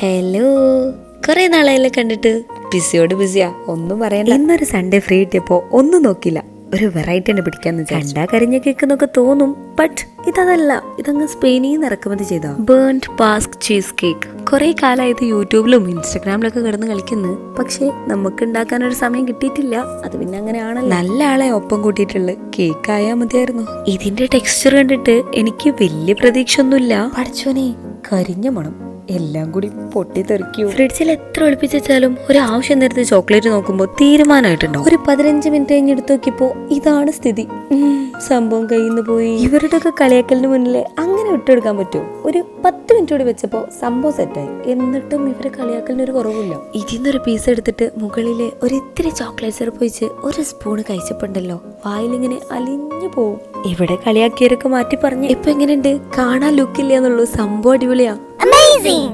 Hello, കുറെ നാളായല്ലേ കണ്ടിട്ട്. ബിസിയോട് ബിസിയാ, ഒന്നും പറയണ്ട. ഇന്നൊരു സൺഡേ ഫ്രീ കിട്ടിയപ്പോ ഒന്നും നോക്കില്ല, ഒരു വെറൈറ്റി തന്നെ പിടിക്കാന്ന് കണ്ടാ കരിഞ്ഞ കേക്കെന്നൊക്കെ തോന്നും. ബട്ട് ഇതല്ല, ഇതങ്ങ് സ്പെയിനിൽ നിന്ന് ഇറക്കുമതി ചെയ്ത ബേൺഡ് ബാസ്ക് ചീസ് കേക്ക്. കുറെ കാലമായത് യൂട്യൂബിലും ഇൻസ്റ്റഗ്രാമിലൊക്കെ കിടന്ന് കളിക്കുന്നു. പക്ഷെ നമുക്ക് ഉണ്ടാക്കാൻ ഒരു സമയം കിട്ടിയിട്ടില്ല. അത് പിന്നെ അങ്ങനെയാണല്ലോ. നല്ല ആളെ ഒപ്പം കൂട്ടിയിട്ടുള്ള കേക്ക് ആയാ മതിയായിരുന്നു. ഇതിന്റെ ടെക്സ്ചർ കണ്ടിട്ട് എനിക്ക് വലിയ പ്രതീക്ഷ ഒന്നുമില്ല. പഠിച്ചോനെ, കരിഞ്ഞ മണം, എല്ലാം കൂടി പൊട്ടിത്തെറിക്കൂ. ഫ്രിഡ്ജിൽ എത്ര ഒളിപ്പിച്ച് വെച്ചാലും ഒരു ആവശ്യം നേരത്തെ ചോക്ലേറ്റ് നോക്കുമ്പോൾ തീരുമാനമായിട്ടുണ്ടോ. ഒരു 15 മിനിറ്റ് കഴിഞ്ഞ് എടുത്തു നോക്കിയപ്പോ ഇതാണ് സ്ഥിതി. സംഭവം കയ്യിൽ നിന്ന് പോയി. ഇവരുടെ ഒക്കെ കളിയാക്കലിന് മുന്നില് അങ്ങനെ വിട്ടെടുക്കാൻ പറ്റുമോ? ഒരു 10 മിനിറ്റ് കൂടി വെച്ചപ്പോ സംഭവം സെറ്റായി. എന്നിട്ടും ഇവരെ കളിയാക്കലിന് ഒരു കുറവില്ല. ഇതിന്നൊരു പീസ് എടുത്തിട്ട് മുകളിലെ ഒരു ഇത്തിരി ചോക്ലേറ്റ് സിറപ്പ് ഒഴിച്ച് ഒരു സ്പൂണ് കഴിച്ചപ്പോണ്ടല്ലോ, വായിലിങ്ങനെ അലിഞ്ഞു പോവും. ഇവിടെ കളിയാക്കിയവരൊക്കെ മാറ്റി പറഞ്ഞ് ഇപ്പൊ എങ്ങനെയുണ്ട്? കാണാൻ ലുക്കില്ല എന്നുള്ളൂ, സംഭവം അടിപൊളിയാ. Amazing!